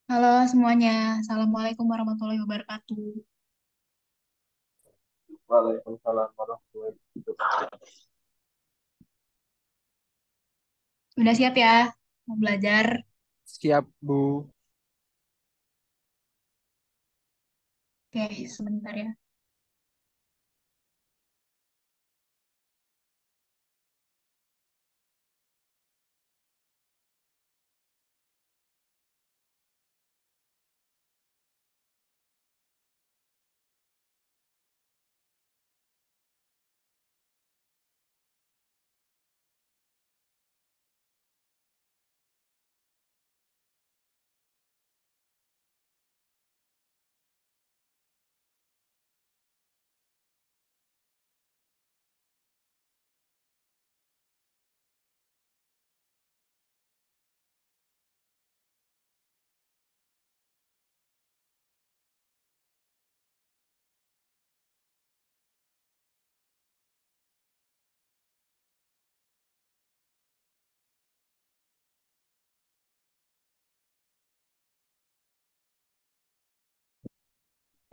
Halo semuanya, Assalamualaikum warahmatullahi wabarakatuh. Waalaikumsalam warahmatullahi wabarakatuh. Udah siap ya? Mau belajar? Siap, Bu. Oke, sebentar ya.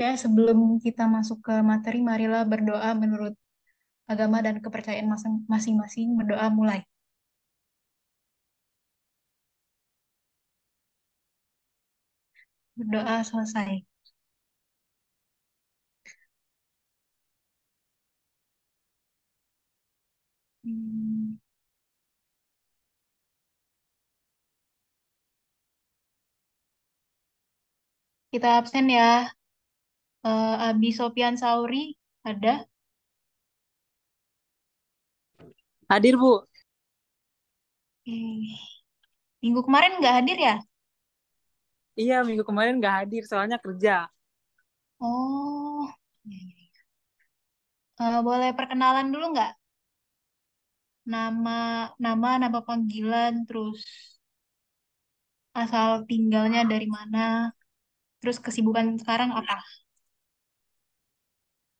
Ya, sebelum kita masuk ke materi, marilah berdoa menurut agama dan kepercayaan masing-masing. Berdoa mulai. Berdoa selesai. Hmm, kita absen ya. Abi Sopyan Sauri ada. Hadir, Bu. Eh, Minggu kemarin nggak hadir ya? Iya, minggu kemarin nggak hadir, soalnya kerja. Oh, boleh perkenalan dulu nggak? Nama, nama panggilan, terus asal tinggalnya dari mana, terus kesibukan sekarang apa?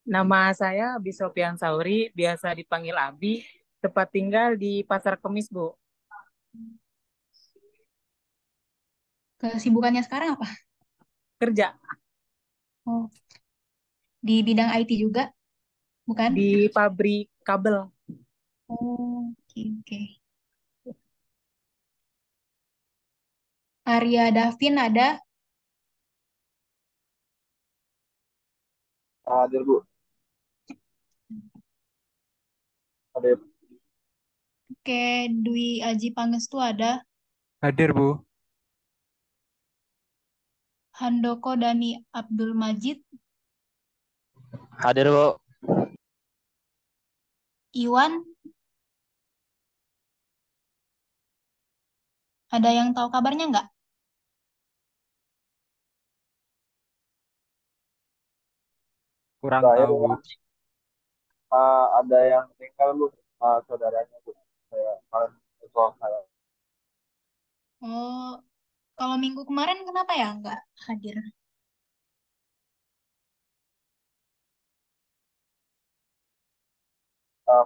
Nama saya Bisopian Sauri, biasa dipanggil Abi. Tempat tinggal di Pasar Kemis, Bu. Kesibukannya sekarang apa? Kerja Oh, di bidang IT juga, bukan? di pabrik kabel. Oh, oke, oke. Arya Davin ada. Hadir, Bu. Hadir. Oke, Dwi Aji Pangestu ada. Hadir, Bu. Handoko Dani Abdul Majid. Hadir, Bu. Iwan, ada yang tahu kabarnya nggak? Kurang tahu, Bu. Ada yang tinggal, Bu. Saudaranya, Bu. Saya kalian itu saya. Oh, kalau minggu kemarin kenapa ya nggak hadir?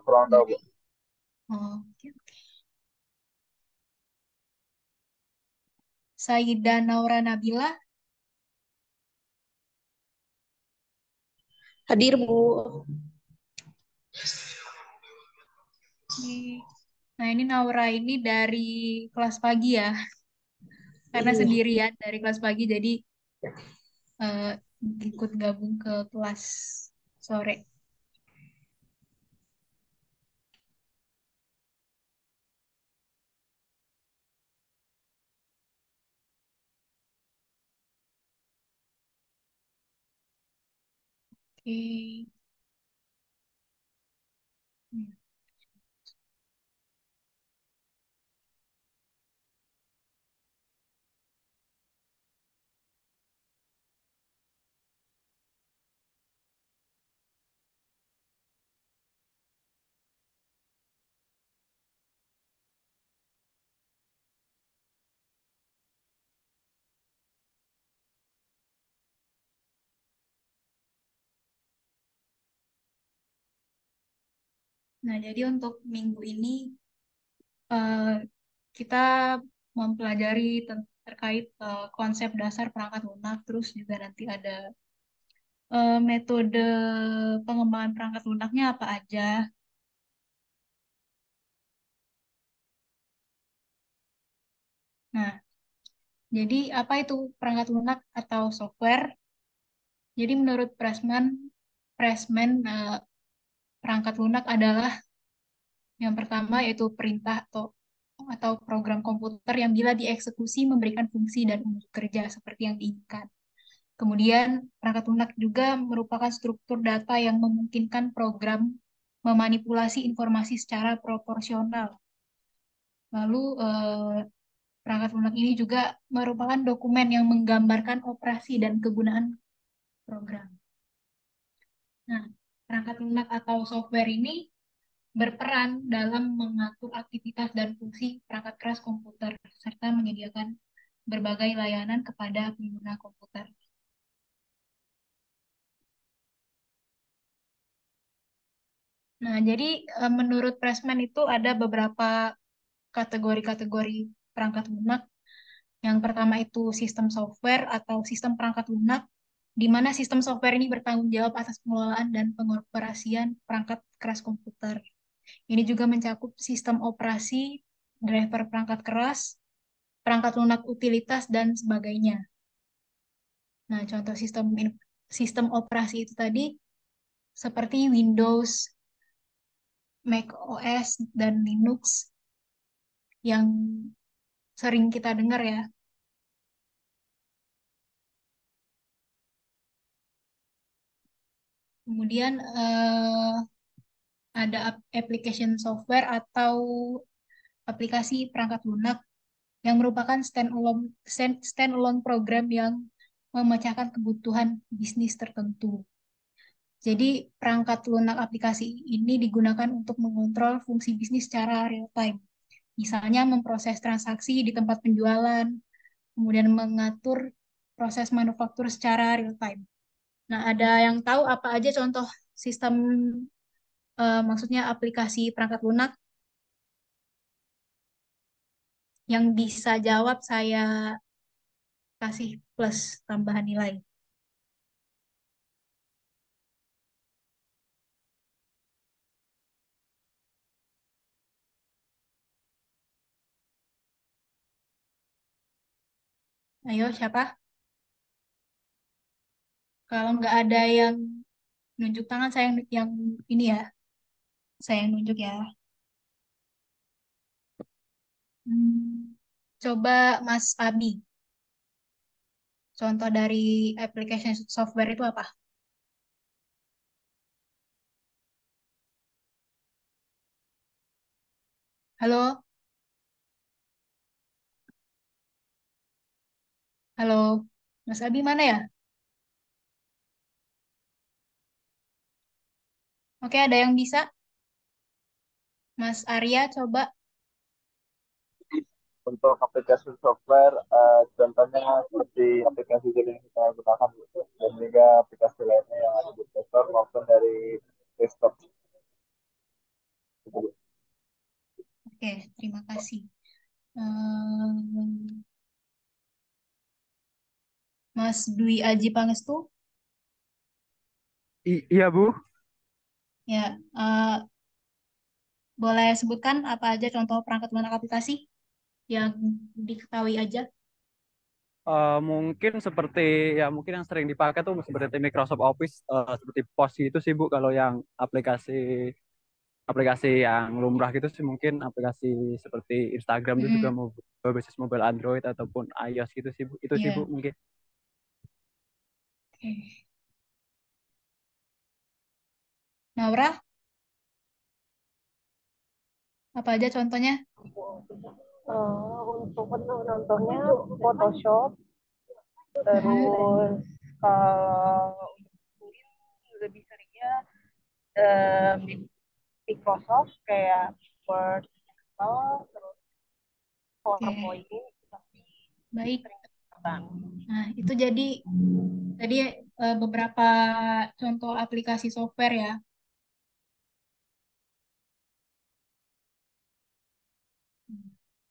Kurang tahu, Bu. Dari, oh, oke. Saida Naura Nabila. Hadir, Bu. Oke. Nah, ini Naura ini dari kelas pagi ya, karena Iya. sendirian dari kelas pagi, jadi eh, ikut gabung ke kelas sore. Oke. Nah, jadi untuk minggu ini eh, kita mempelajari terkait konsep dasar perangkat lunak, terus juga nanti ada metode pengembangan perangkat lunaknya apa aja. Nah, jadi apa itu perangkat lunak atau software? Jadi menurut Pressman, perangkat lunak adalah yang pertama yaitu perintah atau program komputer yang bila dieksekusi memberikan fungsi dan unit kerja seperti yang diinginkan. Kemudian perangkat lunak juga merupakan struktur data yang memungkinkan program memanipulasi informasi secara proporsional. Lalu perangkat lunak ini juga merupakan dokumen yang menggambarkan operasi dan kegunaan program. Nah, perangkat lunak atau software ini berperan dalam mengatur aktivitas dan fungsi perangkat keras komputer, serta menyediakan berbagai layanan kepada pengguna komputer. Nah, jadi menurut Pressman itu ada beberapa kategori-kategori perangkat lunak. Yang pertama itu sistem software atau sistem perangkat lunak, di mana sistem software ini bertanggung jawab atas pengelolaan dan pengoperasian perangkat keras komputer. Ini juga mencakup sistem operasi, driver perangkat keras, perangkat lunak utilitas, dan sebagainya. Nah, contoh sistem operasi itu tadi seperti Windows, Mac OS, dan Linux yang sering kita dengar ya. Kemudian ada application software atau aplikasi perangkat lunak yang merupakan standalone program yang memecahkan kebutuhan bisnis tertentu. Jadi perangkat lunak aplikasi ini digunakan untuk mengontrol fungsi bisnis secara real time. Misalnya memproses transaksi di tempat penjualan, kemudian mengatur proses manufaktur secara real time. Nah, ada yang tahu apa aja contoh sistem, maksudnya aplikasi perangkat lunak yang bisa jawab saya kasih plus tambahan nilai. Ayo, siapa? Kalau nggak ada yang nunjuk tangan, saya yang ini ya, saya yang nunjuk ya. Hmm, Coba Mas Abi, contoh dari application software itu apa? Halo, halo, Mas Abi mana ya? Oke, ada yang bisa? Mas Arya, coba. Untuk aplikasi software, contohnya seperti aplikasi yang kita gunakan gitu. Dan juga aplikasi lainnya yang ada di Play Store maupun dari desktop. Gitu. Oke, terima kasih. Hmm, Mas Dwi Aji Pangestu, Iya Bu. ya, boleh sebutkan apa aja contoh perangkat lunak aplikasi yang diketahui aja? Mungkin seperti ya mungkin yang sering dipakai tuh seperti Microsoft Office, seperti POS gitu sih Bu. Kalau yang aplikasi aplikasi yang lumrah gitu sih mungkin aplikasi seperti Instagram itu juga Mm-mm. berbasis mobile Android ataupun iOS gitu sih Bu. Itu sih Bu Iya, mungkin. oke. Naura, apa aja contohnya? Untuk contohnya Photoshop, Mm-mm. terus kalau lebih seringnya di Microsoft kayak Word, Excel, terus Oke, PowerPoint tapi baik. sering digunakan. Nah, itu jadi tadi beberapa contoh aplikasi software ya.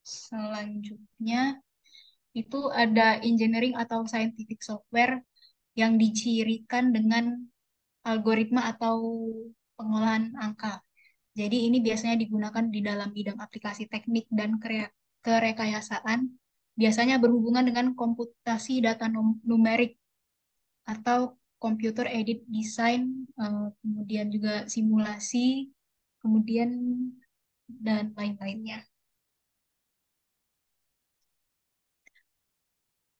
Selanjutnya, itu ada engineering atau scientific software yang dicirikan dengan algoritma atau pengolahan angka. Jadi ini biasanya digunakan di dalam bidang aplikasi teknik dan kerekayasaan, biasanya berhubungan dengan komputasi data numerik atau computer aided design, kemudian juga simulasi, kemudian dan lain-lainnya.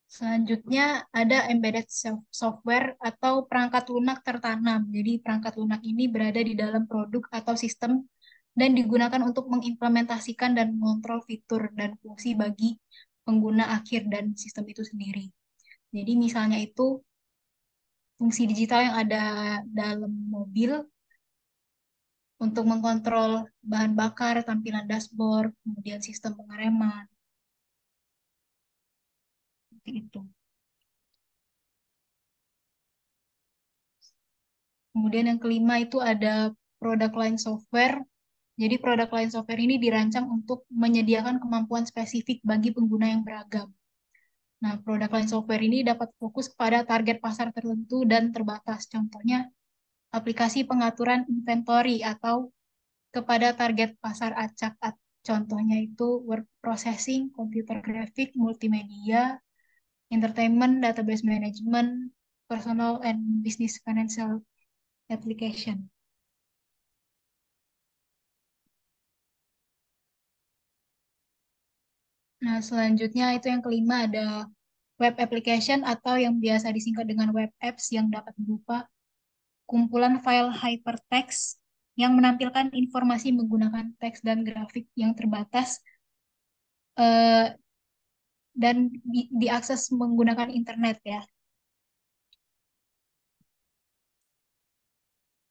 Selanjutnya ada embedded software atau perangkat lunak tertanam. Jadi perangkat lunak ini berada di dalam produk atau sistem dan digunakan untuk mengimplementasikan dan mengontrol fitur dan fungsi bagi pengguna akhir dan sistem itu sendiri. Jadi misalnya itu fungsi digital yang ada dalam mobil untuk mengkontrol bahan bakar, tampilan dashboard, kemudian sistem pengereman, seperti itu. Kemudian yang kelima itu ada product line software. Jadi product line software ini dirancang untuk menyediakan kemampuan spesifik bagi pengguna yang beragam. Nah, product line software ini dapat fokus kepada target pasar tertentu dan terbatas. Contohnya, aplikasi pengaturan inventory atau kepada target pasar acak. Contohnya itu word processing, computer graphic, multimedia, entertainment, database management, personal and business financial application. Nah, selanjutnya itu yang kelima ada web application atau yang biasa disingkat dengan web apps yang dapat berupa kumpulan file hypertext yang menampilkan informasi menggunakan teks dan grafik yang terbatas eh, dan diakses menggunakan internet ya.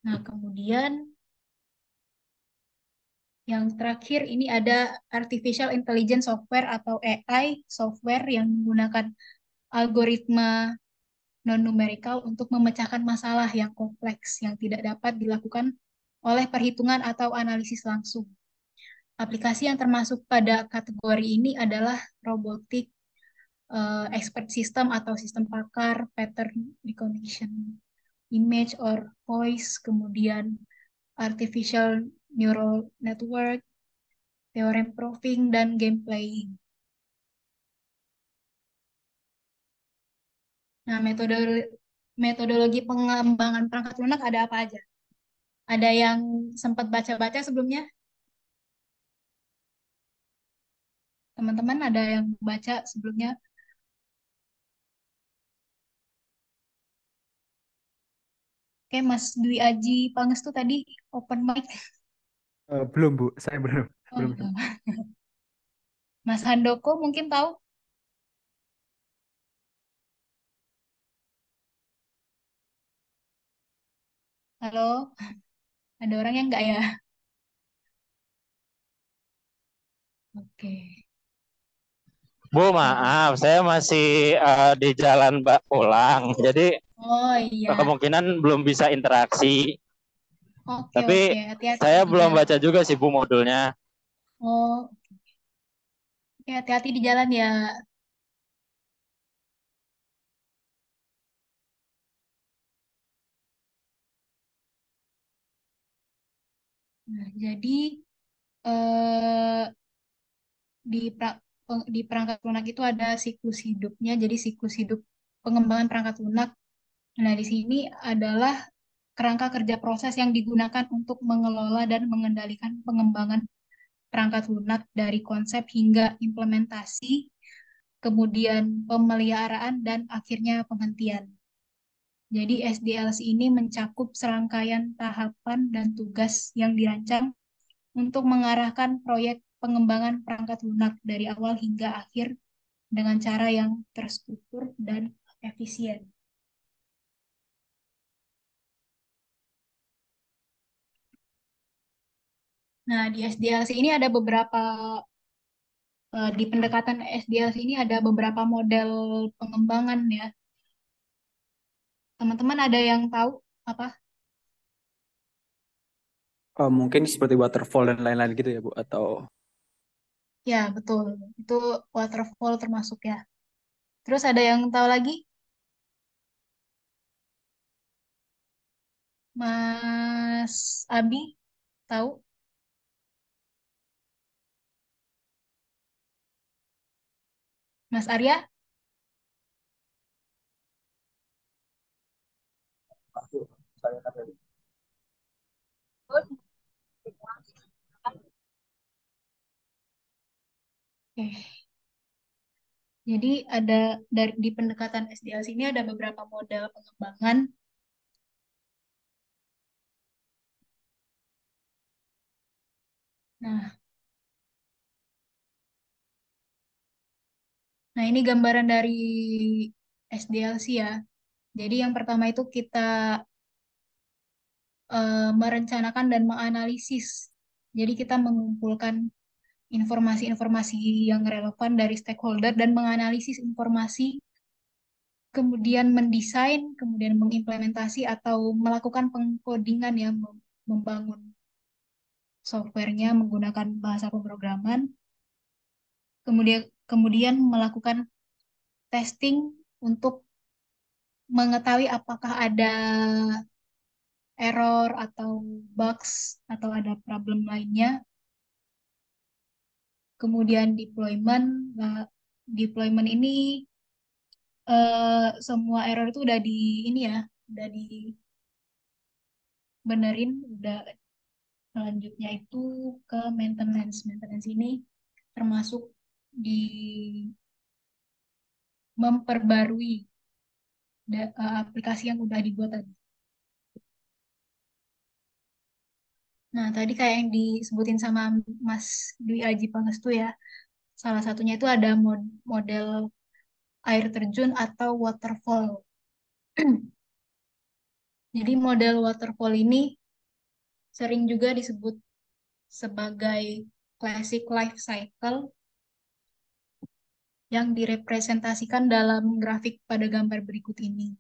Nah, kemudian yang terakhir ini ada artificial intelligence software atau AI software yang menggunakan algoritma non-numerikal untuk memecahkan masalah yang kompleks yang tidak dapat dilakukan oleh perhitungan atau analisis langsung. Aplikasi yang termasuk pada kategori ini adalah robotik, expert system atau sistem pakar, pattern recognition, image or voice, kemudian artificial neural network, theorem proving, dan game playing. Nah, metodologi pengembangan perangkat lunak ada apa aja? Ada yang sempat baca-baca sebelumnya? Teman-teman ada yang baca sebelumnya? Oke, Mas Dwi Aji Pangestu tadi open mic. Belum Bu, saya belum Oh, belum. belum. Mas Handoko mungkin tahu? Halo, ada orang yang enggak ya? Oke. Bu, maaf, saya masih di jalan Mbak pulang. Jadi Oh iya. kemungkinan belum bisa interaksi. Oke, Tapi oke. Hati-hati saya di belum jalan. baca juga sih Bu modulnya. Oh, oke, hati-hati di jalan ya. Nah, jadi eh, di perangkat lunak itu ada siklus hidupnya. Jadi siklus hidup pengembangan perangkat lunak. Nah, di sini adalah kerangka kerja proses yang digunakan untuk mengelola dan mengendalikan pengembangan perangkat lunak dari konsep hingga implementasi, kemudian pemeliharaan, dan akhirnya penghentian. Jadi SDLC ini mencakup serangkaian tahapan dan tugas yang dirancang untuk mengarahkan proyek pengembangan perangkat lunak dari awal hingga akhir dengan cara yang terstruktur dan efisien. Nah, di SDLC ini ada beberapa di pendekatan SDLC ini ada beberapa model pengembangan ya. Teman-teman ada yang tahu apa? Mungkin seperti waterfall dan lain-lain gitu ya Bu, atau Ya, betul. Itu waterfall termasuk ya. Terus ada yang tahu lagi? Mas Abi, tahu? Mas Arya? Masuk saya kan dari Oke. Jadi ada di pendekatan SDLC ini ada beberapa model pengembangan. Nah, nah ini gambaran dari SDLC ya. Jadi yang pertama itu kita merencanakan dan menganalisis. Jadi kita mengumpulkan informasi-informasi yang relevan dari stakeholder dan menganalisis informasi, kemudian mendesain, kemudian mengimplementasi atau melakukan pengkodingan ya, membangun softwarenya menggunakan bahasa pemrograman, kemudian kemudian melakukan testing untuk mengetahui apakah ada error atau bugs atau ada problem lainnya. Kemudian deployment, nah, deployment ini semua error itu udah di ini ya, udah dibenerin, udah selanjutnya itu ke maintenance. Maintenance ini termasuk di memperbarui aplikasi yang udah dibuat tadi. Nah, tadi kayak yang disebutin sama Mas Dwi Aji Pangestu ya, salah satunya itu ada model air terjun atau waterfall. Jadi model waterfall ini sering juga disebut sebagai classic life cycle yang direpresentasikan dalam grafik pada gambar berikut ini.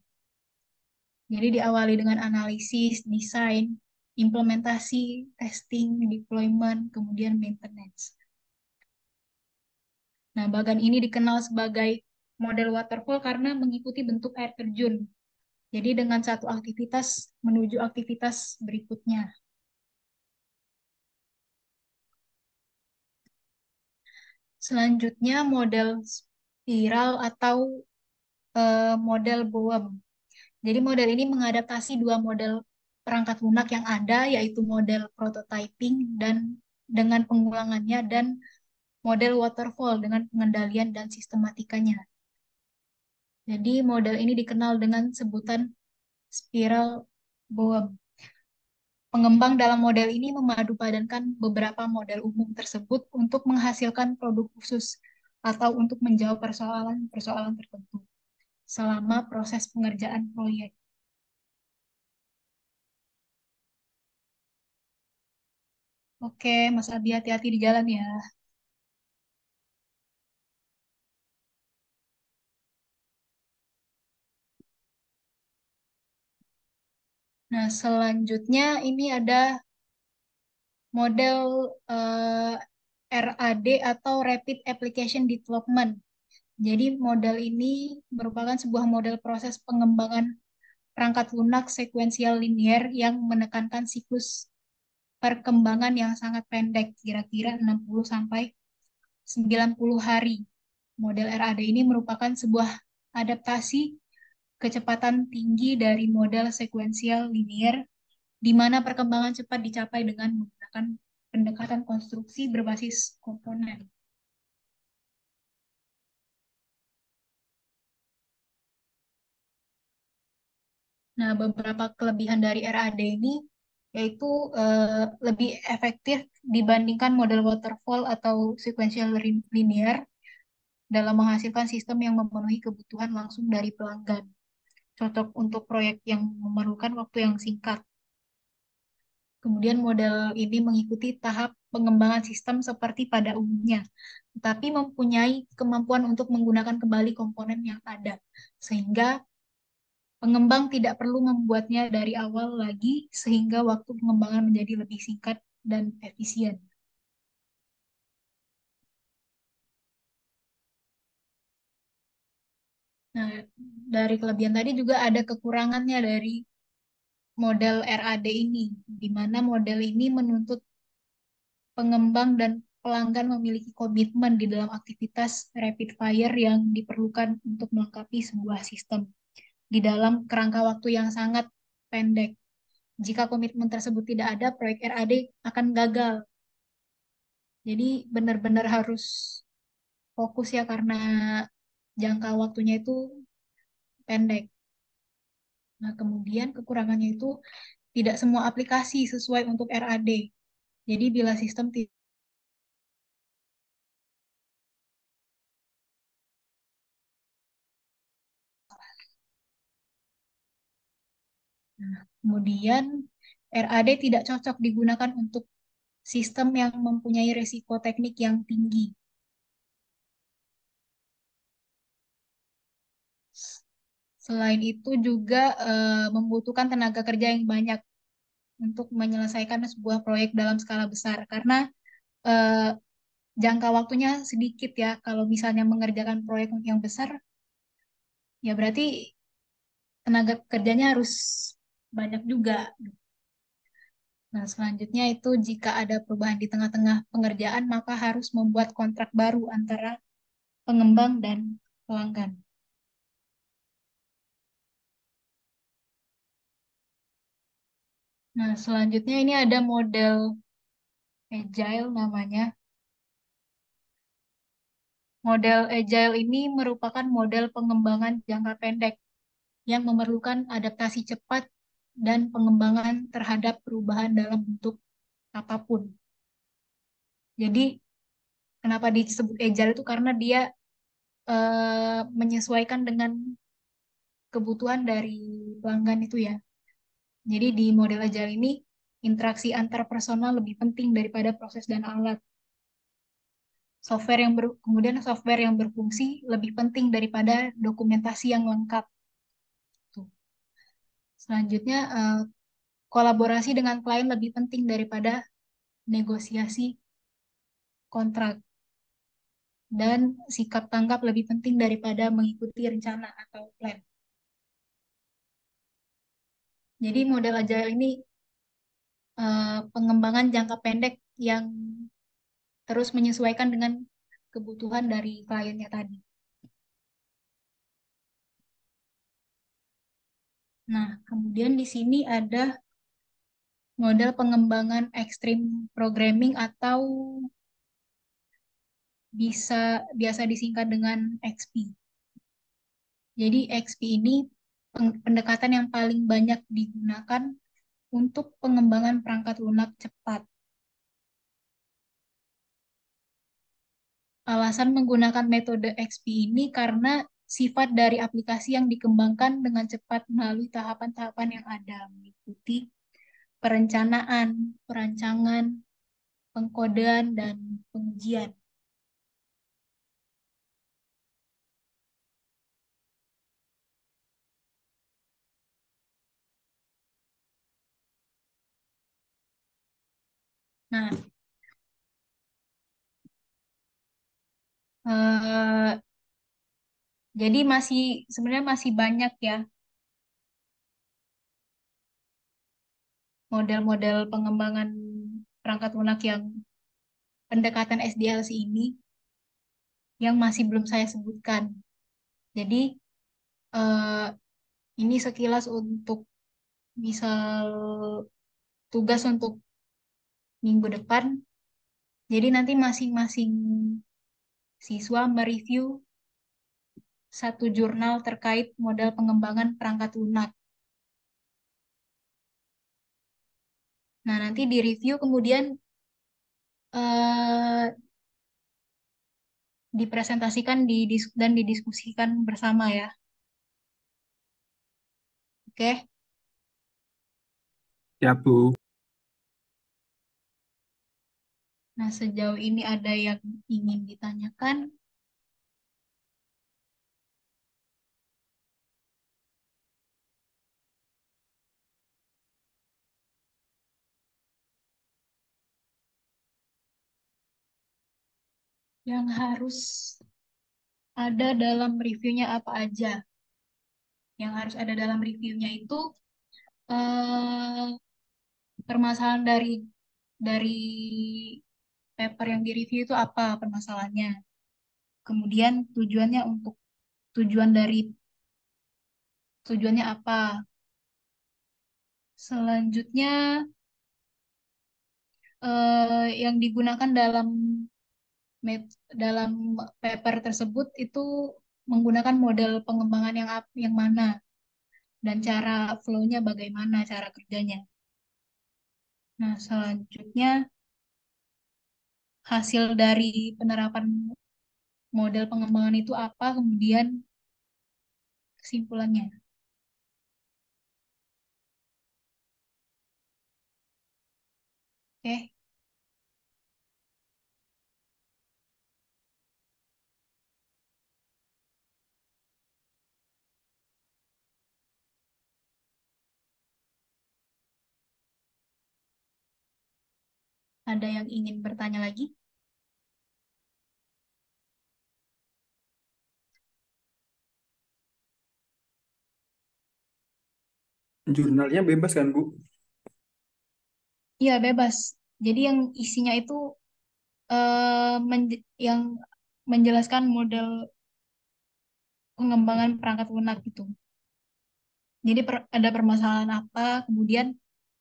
Jadi diawali dengan analisis, desain, implementasi, testing, deployment, kemudian maintenance. Nah, bagan ini dikenal sebagai model waterfall karena mengikuti bentuk air terjun. Jadi dengan satu aktivitas menuju aktivitas berikutnya. Selanjutnya model spiral atau model Bohm. Jadi model ini mengadaptasi dua model perangkat lunak yang ada, yaitu model prototyping dan dengan pengulangannya dan model waterfall dengan pengendalian dan sistematikanya. Jadi model ini dikenal dengan sebutan spiral Bohm. Pengembang dalam model ini memadupadankan beberapa model umum tersebut untuk menghasilkan produk khusus atau untuk menjawab persoalan-persoalan tertentu selama proses pengerjaan proyek. Oke, Mas Abi hati-hati di jalan ya. Nah, selanjutnya ini ada model RAD atau Rapid Application Development. Jadi model ini merupakan sebuah model proses pengembangan perangkat lunak sekuensial linier yang menekankan siklus perkembangan yang sangat pendek, kira-kira 60 sampai 90 hari. Model RAD ini merupakan sebuah adaptasi kecepatan tinggi dari model sekuensial linier, di mana perkembangan cepat dicapai dengan menggunakan pendekatan konstruksi berbasis komponen. Nah, beberapa kelebihan dari RAD ini yaitu lebih efektif dibandingkan model waterfall atau sequential linear dalam menghasilkan sistem yang memenuhi kebutuhan langsung dari pelanggan. Cocok untuk proyek yang memerlukan waktu yang singkat. Kemudian model ini mengikuti tahap pengembangan sistem seperti pada umumnya, tetapi mempunyai kemampuan untuk menggunakan kembali komponen yang ada, sehingga pengembang tidak perlu membuatnya dari awal lagi, sehingga waktu pengembangan menjadi lebih singkat dan efisien. Nah, dari kelebihan tadi juga ada kekurangannya dari model RAD ini, di mana model ini menuntut pengembang dan pelanggan memiliki komitmen di dalam aktivitas rapid fire yang diperlukan untuk melengkapi sebuah sistem di dalam kerangka waktu yang sangat pendek. Jika komitmen tersebut tidak ada, proyek RAD akan gagal. Jadi benar-benar harus fokus ya karena jangka waktunya itu pendek. Nah, kemudian kekurangannya itu tidak semua aplikasi sesuai untuk RAD. Jadi bila sistem tidak. Nah, kemudian RAD tidak cocok digunakan untuk sistem yang mempunyai resiko teknik yang tinggi. Selain itu juga membutuhkan tenaga kerja yang banyak untuk menyelesaikan sebuah proyek dalam skala besar karena eh, jangka waktunya sedikit ya. Kalau misalnya mengerjakan proyek yang besar, ya berarti tenaga kerjanya harus banyak juga. Nah, selanjutnya itu jika ada perubahan di tengah-tengah pengerjaan, maka harus membuat kontrak baru antara pengembang dan pelanggan. Nah, selanjutnya ini ada model agile namanya. Model agile ini merupakan model pengembangan jangka pendek yang memerlukan adaptasi cepat dan pengembangan terhadap perubahan dalam bentuk apapun. Jadi, kenapa disebut agile itu karena dia menyesuaikan dengan kebutuhan dari pelanggan itu ya. Jadi di model agile ini interaksi antar personal lebih penting daripada proses dan alat. Kemudian software yang berfungsi lebih penting daripada dokumentasi yang lengkap. Tuh. Selanjutnya kolaborasi dengan klien lebih penting daripada negosiasi kontrak dan sikap tanggap lebih penting daripada mengikuti rencana atau plan. Jadi model agile ini pengembangan jangka pendek yang terus menyesuaikan dengan kebutuhan dari kliennya tadi. Nah, kemudian di sini ada model pengembangan ekstrim programming atau bisa biasa disingkat dengan XP. Jadi XP ini pendekatan yang paling banyak digunakan untuk pengembangan perangkat lunak cepat. Alasan menggunakan metode XP ini karena sifat dari aplikasi yang dikembangkan dengan cepat melalui tahapan-tahapan yang ada, meliputi perencanaan, perancangan, pengkodean, dan pengujian. Nah, eh, jadi sebenarnya masih banyak ya model-model pengembangan perangkat lunak yang pendekatan SDLC ini yang masih belum saya sebutkan. Jadi eh, ini sekilas untuk misal tugas untuk minggu depan. Jadi nanti masing-masing siswa mereview satu jurnal terkait model pengembangan perangkat lunak. Nah, nanti di review kemudian eh, dipresentasikan dan didiskusikan bersama ya. Oke. Ya, Bu. Nah, sejauh ini ada yang ingin ditanyakan? Yang harus ada dalam reviewnya apa aja? yang harus ada dalam reviewnya itu eh, permasalahan dari paper yang direview itu apa permasalahannya. Kemudian tujuan dari tujuannya apa. Selanjutnya yang digunakan dalam paper tersebut itu menggunakan model pengembangan yang mana dan cara flow-nya bagaimana cara kerjanya. Nah, selanjutnya hasil dari penerapan model pengembangan itu apa, kemudian kesimpulannya. Oke, ada yang ingin bertanya lagi? Jurnalnya bebas kan, Bu? Iya, bebas. Jadi yang isinya itu yang menjelaskan model pengembangan perangkat lunak gitu. Jadi ada permasalahan apa, kemudian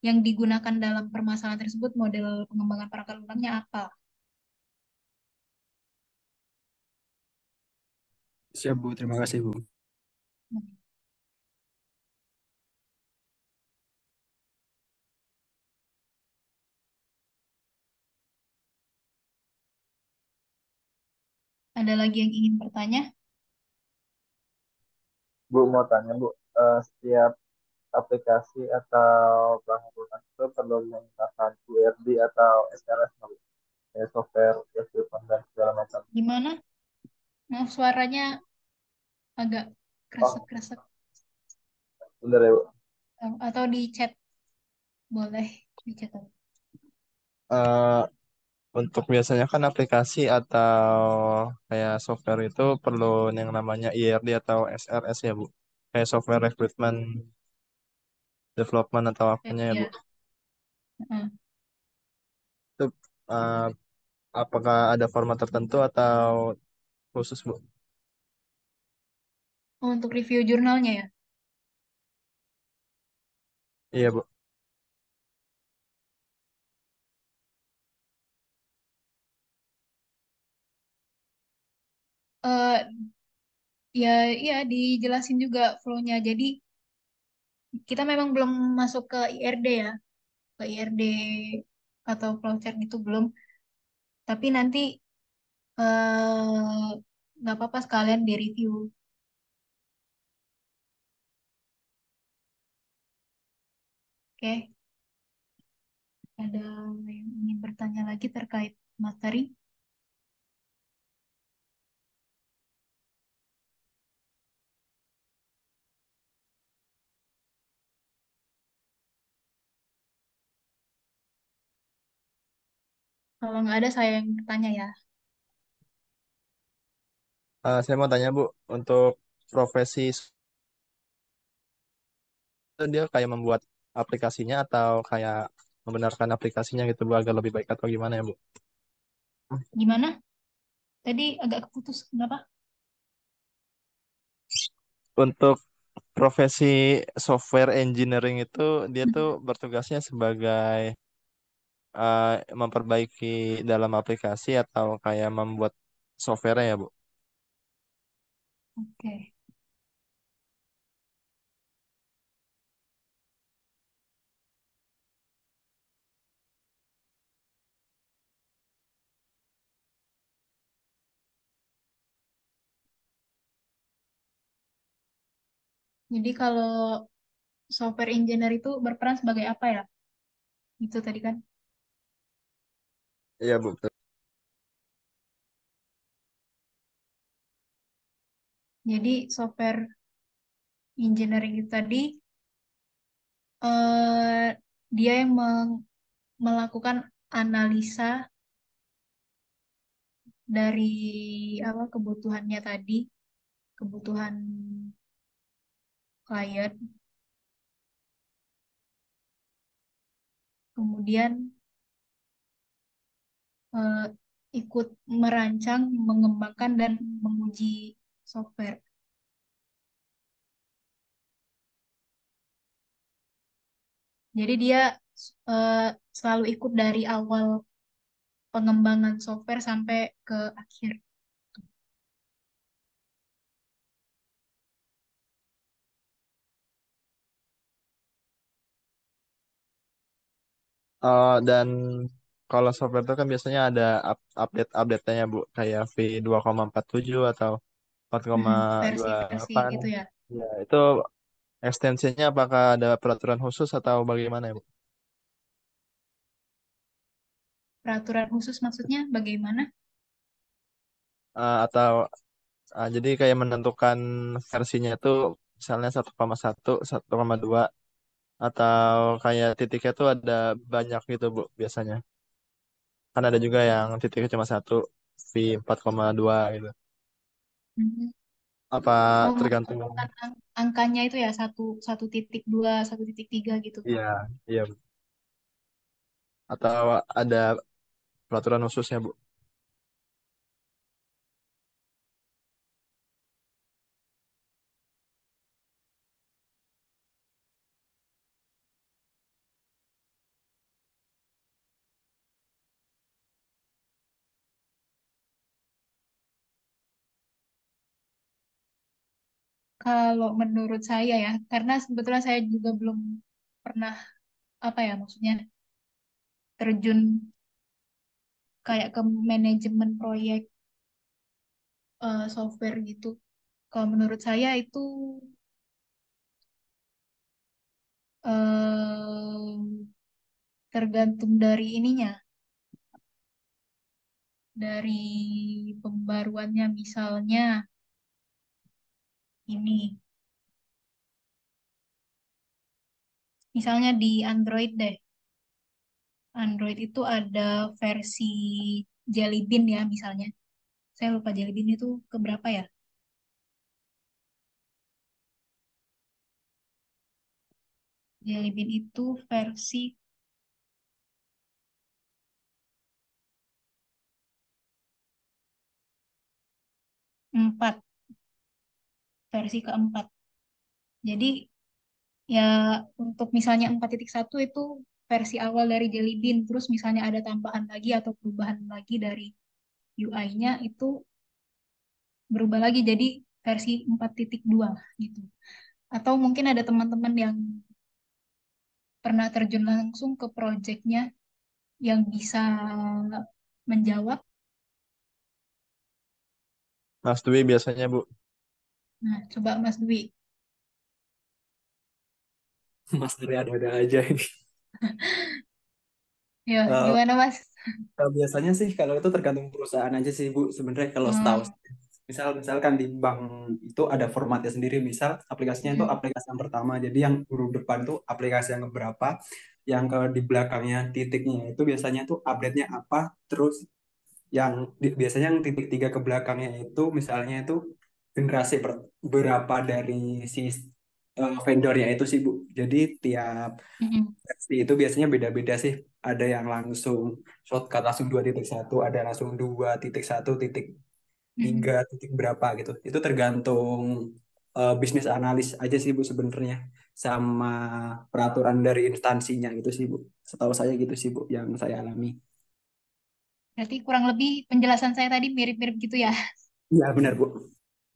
yang digunakan dalam permasalahan tersebut model pengembangan perangkat lunaknya apa. Siap, Bu. Terima kasih, Bu. Ada lagi yang ingin bertanya? Bu mau tanya Bu, setiap aplikasi atau bahan lunak itu perlu menggunakan URD atau SRS nggak, Bu? Kayak software, development dan segala macam. Gimana? Nah, suaranya agak Oh, kresek-kresek. bener ya Bu. Atau di chat, boleh di chat. Eh, untuk biasanya kan aplikasi atau kayak software itu perlu yang namanya IRD atau SRS ya Bu. Kayak software recruitment development atau apanya ya Bu. Ya. Heeh. Itu eh, apakah ada format tertentu atau khusus Bu? Untuk review jurnalnya ya. Iya Bu. Eh ya, ya dijelasin juga flow-nya. Jadi kita memang belum masuk ke IRD ya, ke IRD atau flowchart gitu belum. Tapi nanti nggak apa-apa sekalian di review. Oke, ada yang ingin bertanya lagi terkait materi? Kalau nggak ada, saya yang bertanya ya. Saya mau tanya Bu, untuk profesi itu dia kayak membuat aplikasinya atau kayak membenarkan aplikasinya gitu Bu agar lebih baik atau gimana ya Bu? Gimana? Tadi agak keputus. Kenapa? Untuk profesi software engineering itu dia tuh Hmm, bertugasnya sebagai memperbaiki dalam aplikasi atau kayak membuat software ya Bu. Oke. Jadi kalau software engineer itu berperan sebagai apa ya? Itu tadi kan. Iya Bu. Betul. Jadi software engineering itu tadi eh, dia yang melakukan analisa dari apa kebutuhannya tadi, kebutuhan klien, kemudian eh, ikut merancang, mengembangkan, dan menguji software. Jadi dia eh, selalu ikut dari awal pengembangan software sampai ke akhir. Dan kalau software itu kan biasanya ada update-update-nya Bu, kayak V2,47 atau Versi-versi 4,28. gitu ya. Ya, itu ekstensinya apakah ada peraturan khusus atau bagaimana ya Bu? Peraturan khusus maksudnya bagaimana? Atau jadi kayak menentukan versinya itu misalnya 1,1, 1,2 atau kayak titiknya tuh ada banyak gitu Bu biasanya. Kan ada juga yang titiknya cuma satu, V4,2 gitu. Mhm. Apa Oh, tergantung? menentukan angkanya itu ya, 1,2, 1,3 gitu. Iya, iya. Bu. Atau ada peraturan khususnya Bu? Kalau menurut saya ya, karena sebetulnya saya juga belum pernah apa ya maksudnya terjun kayak ke manajemen proyek software gitu. Kalau menurut saya itu eh, tergantung dari ininya, dari pembaruannya. Misalnya ini, misalnya di Android deh. Android itu ada versi Jelly Bean ya misalnya. Saya lupa Jelly Bean itu keberapa ya? Jelly Bean itu versi 4, versi keempat. Jadi ya untuk misalnya 4.1 itu versi awal dari Jelly Bean, terus misalnya ada tambahan lagi atau perubahan lagi dari UI-nya itu berubah lagi jadi versi 4.2 gitu. Atau mungkin ada teman-teman yang pernah terjun langsung ke projectnya yang bisa menjawab. Mas Dwi biasanya Bu. Nah, coba Mas Dwi. Mas dari ada-ada aja ini. Ya, Eh, gimana Mas? Biasanya sih kalau itu tergantung perusahaan aja sih Bu. Sebenarnya kalau setahu Hmm, saya. Misalkan di bank itu ada formatnya sendiri. Misal aplikasinya itu mm, aplikasi yang pertama. Jadi yang huruf depan itu aplikasi yang keberapa. Yang ke di belakangnya titiknya itu biasanya tuh update-nya apa. Terus yang biasanya yang titik tiga ke belakangnya itu misalnya itu generasi berapa dari si vendornya itu sih Bu. Jadi tiap mm, versi itu biasanya beda-beda sih. Ada yang langsung shortcut langsung 2.1, ada yang langsung 2.1.3 mm. titik berapa gitu. Itu tergantung bisnis analis aja sih Bu sebenarnya sama peraturan dari instansinya gitu sih Bu. Setahu saya gitu sih Bu yang saya alami. Berarti kurang lebih penjelasan saya tadi mirip-mirip gitu ya. Iya benar Bu.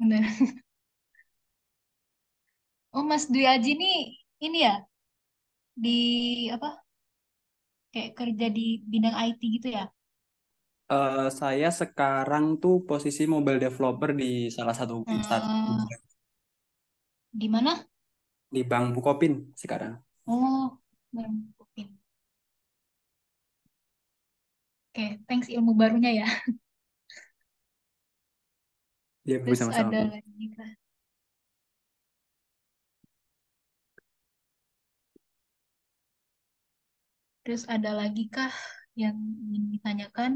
Benar. Oh, Mas Dwi Aji ini ya di apa kayak kerja di bidang IT gitu ya? Saya sekarang tuh posisi mobile developer di salah satu instansi Eh, di mana? di Bank Bukopin sekarang. Oh, Bang Pupin. Oke, thanks ilmu barunya ya. Dia Terus bersama-sama. ada lagi kah? Terus ada lagi kah yang ingin ditanyakan?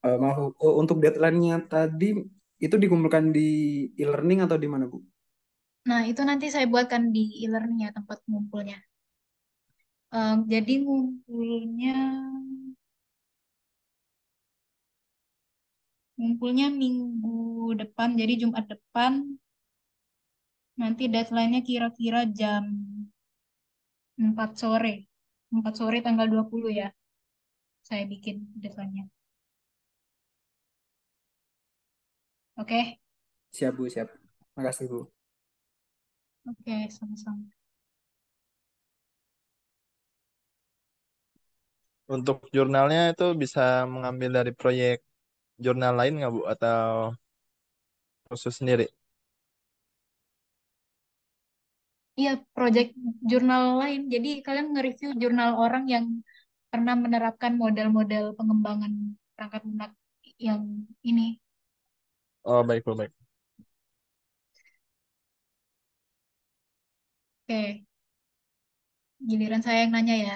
Maaf, oh, untuk deadline-nya tadi itu dikumpulkan di e-learning atau di mana, Bu? Nah, itu nanti saya buatkan di e-learning ya tempat ngumpulnya. Jadi ngumpulnya minggu depan, jadi Jumat depan. Nanti deadline-nya kira-kira jam 4 sore. 4 sore tanggal 20 ya. Saya bikin deadline-nya. Oke? Siap, Bu, siap. Makasih, Bu. Oke, sama-sama. Untuk jurnalnya itu bisa mengambil dari proyek jurnal lain nggak Bu? Atau khusus sendiri? Iya, project jurnal lain. Jadi kalian nge-review jurnal orang yang pernah menerapkan model-model pengembangan perangkat lunak yang ini. Oh baik Bu, baik. Oke, giliran saya yang nanya ya.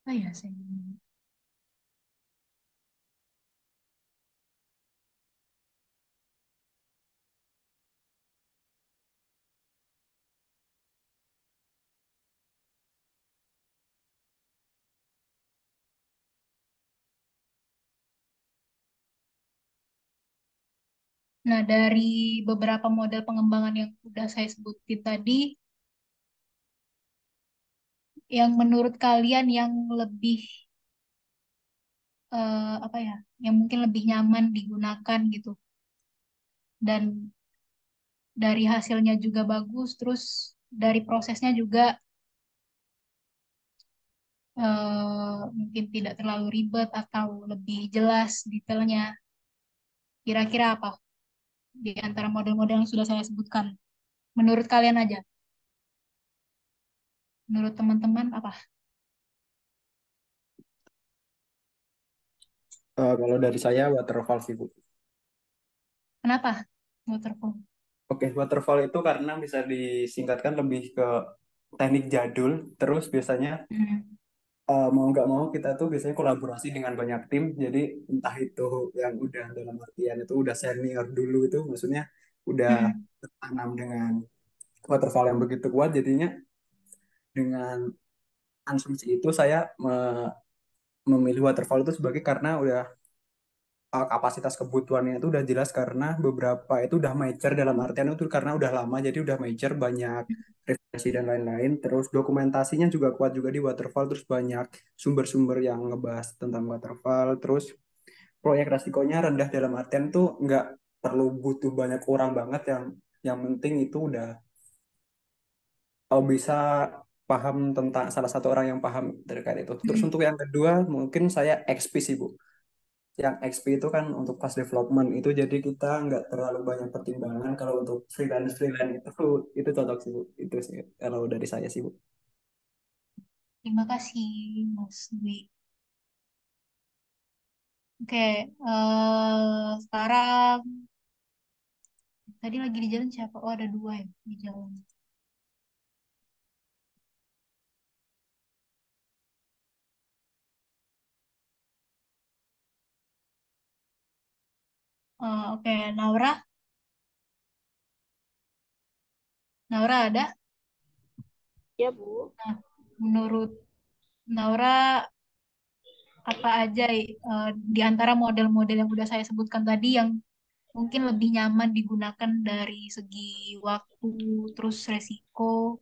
Oh ya, saya. Nah, dari beberapa model pengembangan yang udah saya sebutin tadi, yang menurut kalian yang lebih apa ya, yang mungkin lebih nyaman digunakan gitu, dan dari hasilnya juga bagus, terus dari prosesnya juga mungkin tidak terlalu ribet atau lebih jelas detailnya. Kira-kira apa di antara model-model yang sudah saya sebutkan? Menurut kalian aja, menurut teman-teman apa? Kalau dari saya waterfall sih, Bu. Kenapa waterfall? Oke, waterfall itu karena bisa disingkatkan lebih ke teknik jadul. Terus biasanya Hmm. mau nggak mau kita tuh biasanya kolaborasi dengan banyak tim. Jadi entah itu yang udah dalam artian itu udah senior dulu itu, maksudnya udah Hmm. tertanam dengan waterfall yang begitu kuat. Jadinya dengan asumsi itu saya memilih waterfall itu sebagai karena udah kapasitas kebutuhannya itu udah jelas karena beberapa itu udah mature dalam artian itu karena udah lama jadi udah mature banyak referensi dan lain-lain terus dokumentasinya juga kuat juga di waterfall terus banyak sumber-sumber yang ngebahas tentang waterfall terus proyek resikonya rendah dalam artian tuh nggak perlu butuh banyak orang banget yang penting itu udah bisa paham tentang salah satu orang yang paham terkait itu terus Hmm. untuk yang kedua mungkin saya XP sih Bu yang XP itu kan untuk fast development itu jadi kita nggak terlalu banyak pertimbangan kalau untuk freelance freelance itu cocok sih Bu itu sih kalau dari saya sih Bu. Terima kasih, Mas Dwi. Oke, sekarang tadi lagi di jalan siapa? Oh, ada dua ya di jalan. Oke, Naura, Naura ada? Ya, Bu. Nah, menurut Naura apa aja di antara model-model yang udah saya sebutkan tadi yang mungkin lebih nyaman digunakan dari segi waktu, terus resiko,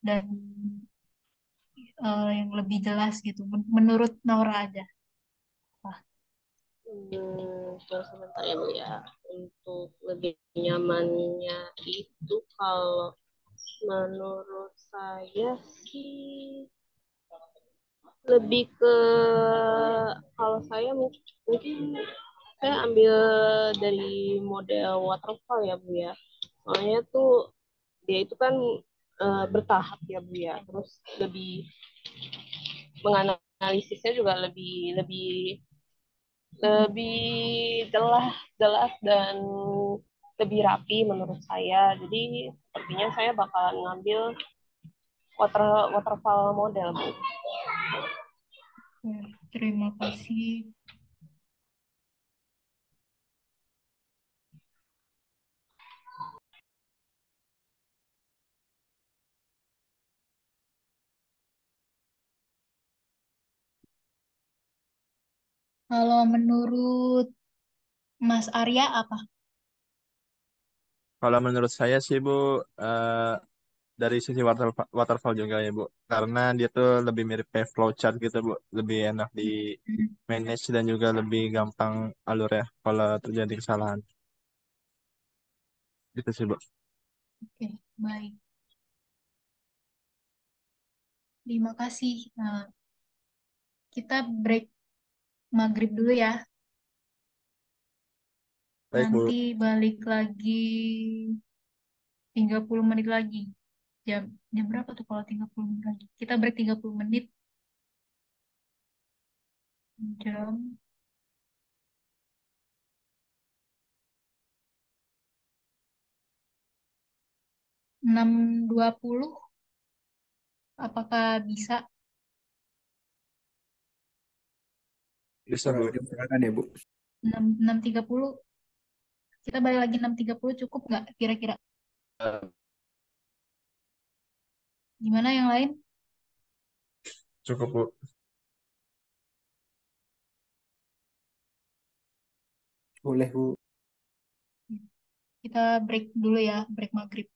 dan yang lebih jelas gitu. Menurut Naura aja. Wah, Terus sebentar ya, Bu ya. Untuk lebih nyamannya itu kalau menurut saya sih lebih ke kalau saya mungkin saya ambil dari model waterfall ya Bu ya. Soalnya tuh dia itu kan bertahap ya Bu ya. Terus lebih menganalisisnya juga lebih lebih lebih jelas jelas dan lebih rapi menurut saya. Jadi sepertinya saya bakalan ngambil waterfall model Bu. Ya, terima kasih. Kalau menurut Mas Arya apa? Kalau menurut saya sih Bu, eh, dari sisi waterfall juga ya Bu, karena dia tuh lebih mirip kayak flowchart gitu Bu, lebih enak di Hmm, manage dan juga lebih gampang alur ya kalau terjadi kesalahan. Gitu sih Bu. Oke, baik. Terima kasih. Nah, kita break maghrib dulu ya. Baik Bu. Nanti balik lagi 30 menit lagi. Jam, jam berapa tuh kalau 30 menit lagi? Kita break 30 menit. Jam 6.20. Apakah bisa? Bisa Bu. Silakan ya Bu. 6.30. Kita balik lagi 6.30 cukup nggak kira-kira? Eh, Gimana yang lain? Cukup Bu. Boleh Bu. Kita break dulu ya, break maghrib.